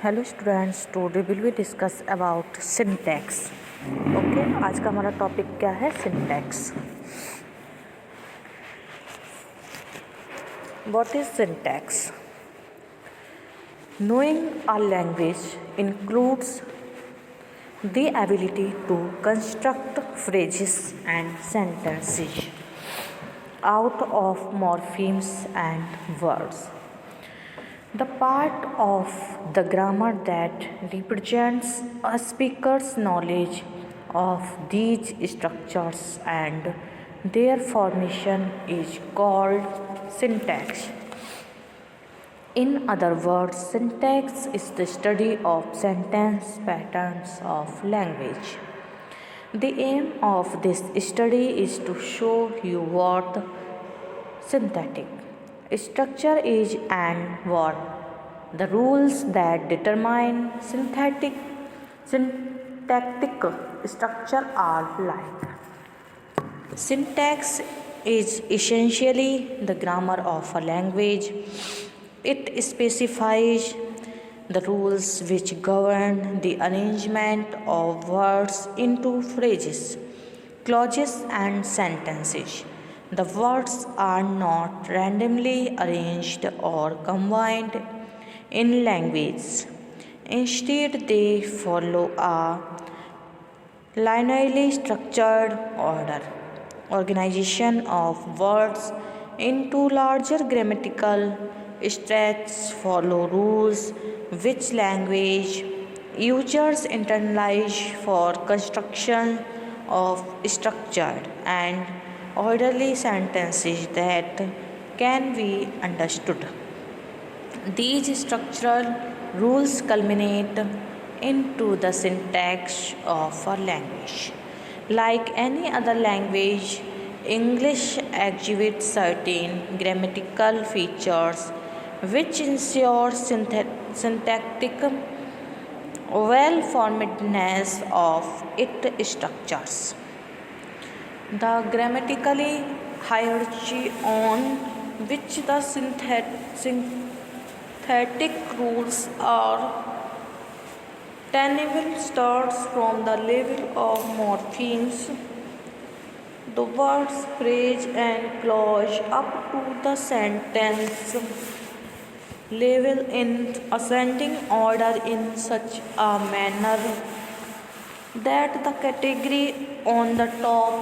Hello students, today will we discuss about syntax. Okay, आज का हमारा टॉपिक क्या है? Syntax. What is syntax? Knowing a language includes the ability to construct phrases and sentences out of morphemes and words. The part of the grammar that represents a speaker's knowledge of these structures and their formation is called syntax. In other words, syntax is the study of sentence patterns of language. The aim of this study is to show you what syntactic structure is and what the rules that determine syntactic structure are like. Syntax is essentially the grammar of a language. It specifies the rules which govern the arrangement of words into phrases, clauses, and sentences. The words are not randomly arranged or combined in language. Instead, they follow a linearly structured organization of words into larger grammatical stretches follow rules which language users internalize for construction of structured and orderly sentences that can be understood. These structural rules culminate into the syntax of a language. Like any other language, English exhibits certain grammatical features which ensure syntactic well-formedness of its structures. The grammatically hierarchy on which the synthetic rules are tenable starts from the level of morphemes, the words, phrase, and clause up to the sentence level in ascending order in such a manner that the category on the top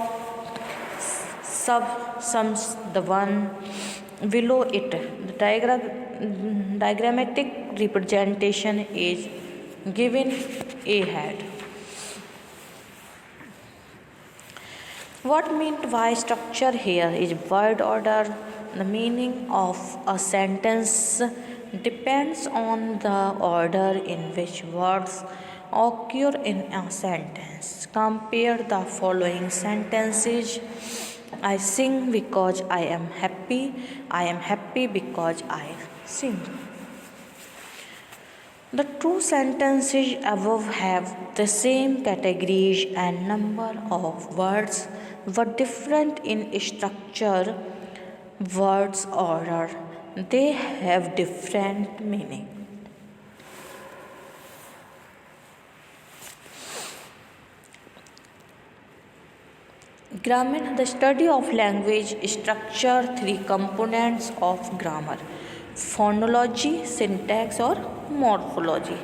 subsums the one below it. The diagrammatic representation is given ahead. What meant by structure here is word order. The meaning of a sentence depends on the order in which words occur in a sentence. Compare the following sentences. I sing because I am happy. I am happy because I sing. The two sentences above have the same categories and number of words but different in structure, words order. They have different meaning. Grammar, the study of language structure, three components of grammar: phonology, syntax और morphology.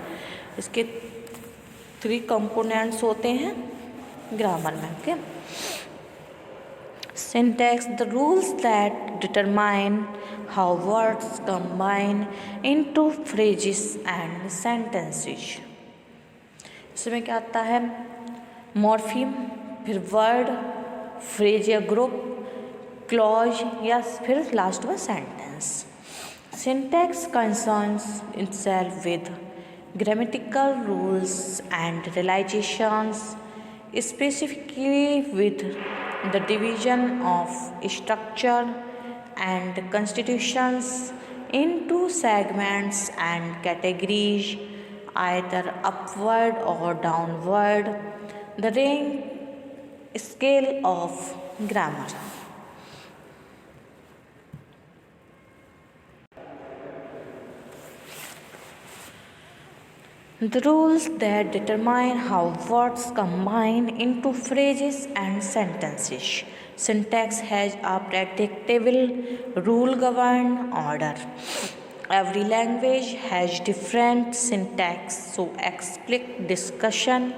इसके three components होते हैं grammar में. Okay, syntax, the rules that determine how words combine into phrases and sentences. इसमें क्या आता है? Morpheme, फिर वर्ड, फ्रेज या ग्रुप, क्लॉज या फिर लास्ट में sentence. Syntax concerns itself with grammatical rules and realizations, specifically with the division of structure and constitutions into segments and categories, either upward or downward, the rank scale of grammar. The rules that determine how words combine into phrases and sentences. Syntax has a predictable rule governed order. Every language has different syntax, so explicit discussion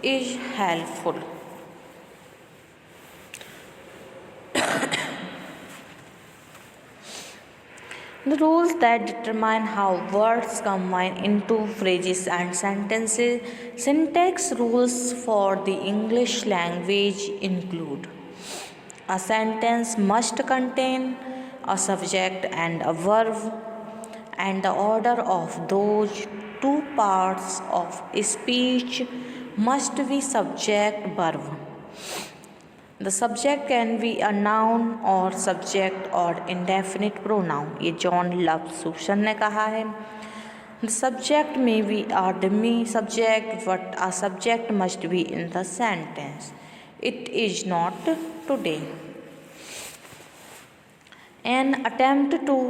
is helpful. The rules that determine how words combine into phrases and sentences. Syntax rules for the English language include: a sentence must contain a subject and a verb, and the order of those two parts of speech must be subject verb. The subject can be a noun or subject or indefinite pronoun. ये John लवसूसन ने कहा है. The subject may be a demi-subject, but a subject must be in the sentence. It is not today. An attempt to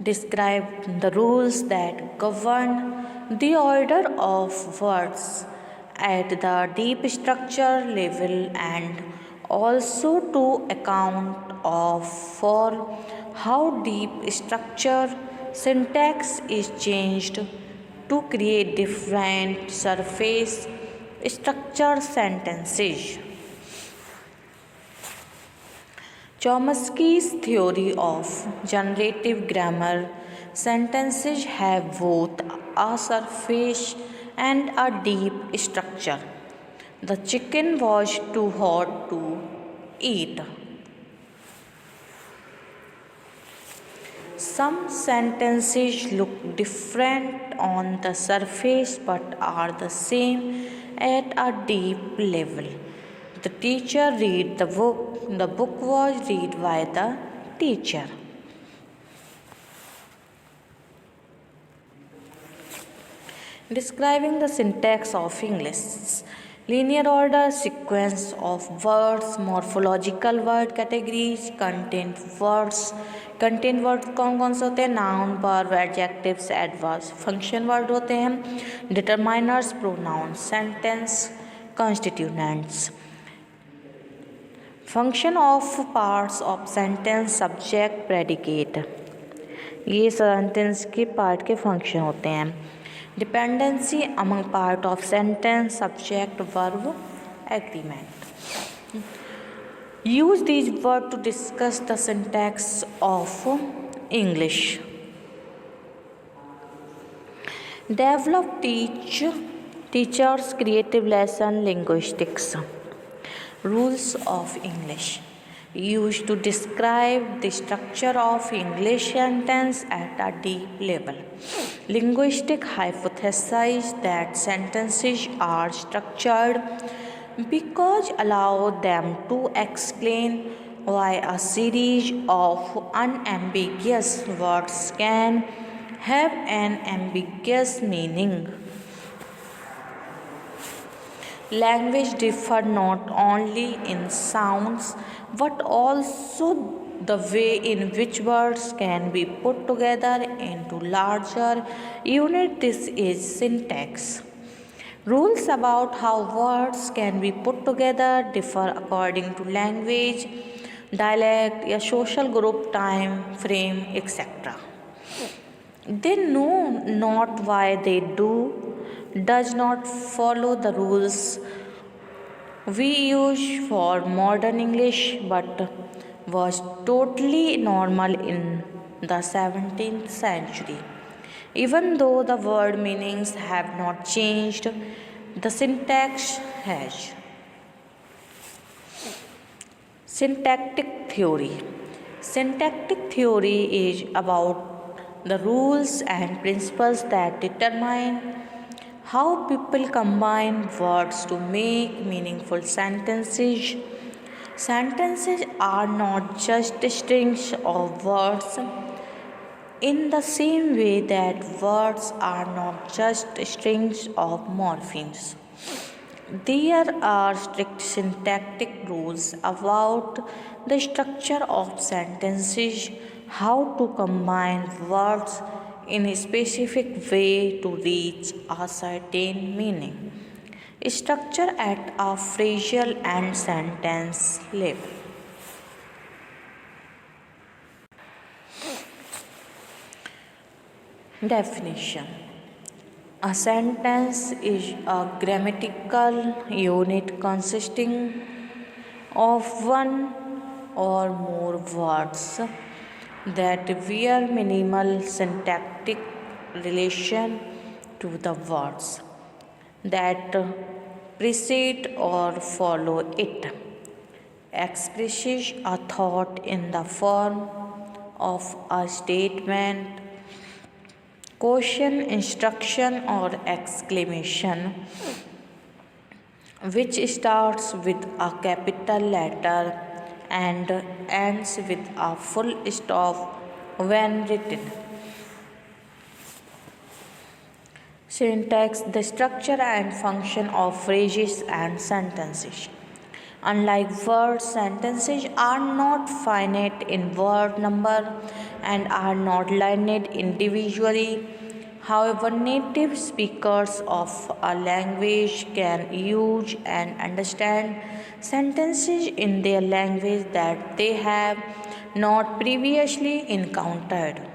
describe the rules that govern the order of words at the deep structure level, and also to account of for how deep structure syntax is changed to create different surface structure sentences. Chomsky's theory of generative grammar. Sentences have both a surface and a deep structure. The chicken was too hot to eat. Some sentences look different on the surface but are the same at a deep level. The teacher read the book. The book was read by the teacher. Describing the syntax of English. Linear order, sequence of words, morphological word categories, content words. Content word कौन कौन से होते हैं? Noun, verb, adjectives, adverbs. Function word होते हैं determiners, pronoun, sentence, constituents. Function of parts of sentence, subject, predicate. ये sentence के part के फंक्शन होते हैं. Dependency among part of sentence, subject, verb, agreement. Use these words to discuss the syntax of English. Develop teachers' creative lesson linguistics. Rules of English. Used to describe the structure of English sentence at a deep level. Linguistic hypothesize that sentences are structured because allow them to explain why a series of unambiguous words can have an ambiguous meaning. Language differ not only in sounds but also the way in which words can be put together into larger units. This is syntax. Rules about how words can be put together differ according to language, dialect, या social group, time, frame, etc. They know not why they does not follow the rules we use for modern English, but was totally normal in the 17th century. Even though the word meanings have not changed, the syntax has. Syntactic theory. Syntactic theory is about the rules and principles that determine how people combine words to make meaningful sentences. Sentences are not just strings of words, in the same way that words are not just strings of morphemes. There are strict syntactic rules about the structure of sentences, how to combine words in a specific way to reach a certain meaning. Structure at a phrasal and sentence level. Definition. A sentence is a grammatical unit consisting of one or more words that bear minimal syntactic relation to the words that precede or follow it, expresses a thought in the form of a statement, question, instruction, or exclamation, which starts with a capital letter and ends with a full stop when written. Syntax. The structure and function of phrases and sentences. Unlike words, sentences are not finite in word number and are not linear individually. However, native speakers of a language can use and understand sentences in their language that they have not previously encountered.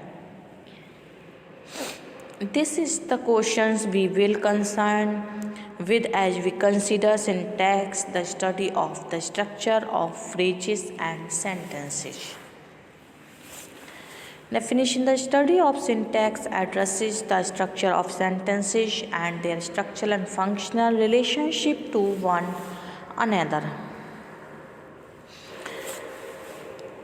This is the questions we will concern with as we consider syntax, the study of the structure of phrases and sentences. Definition. The study of syntax addresses the structure of sentences and their structural and functional relationship to one another.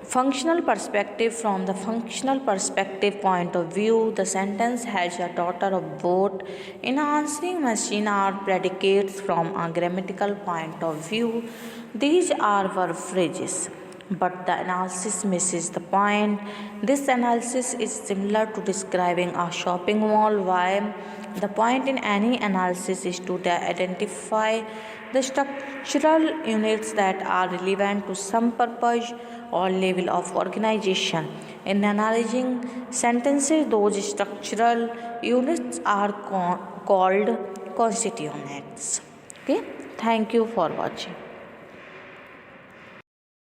Functional perspective. From the functional perspective point of view, the sentence has a total of both in answering machine are predicates. From a grammatical point of view, these are verb phrases, but the analysis misses the point. This analysis is similar to describing a shopping mall. Why? The point in any analysis is to identify the structural units that are relevant to some purpose or level of organization. In analyzing sentences, those structural units are called constituents. Okay, thank you for watching.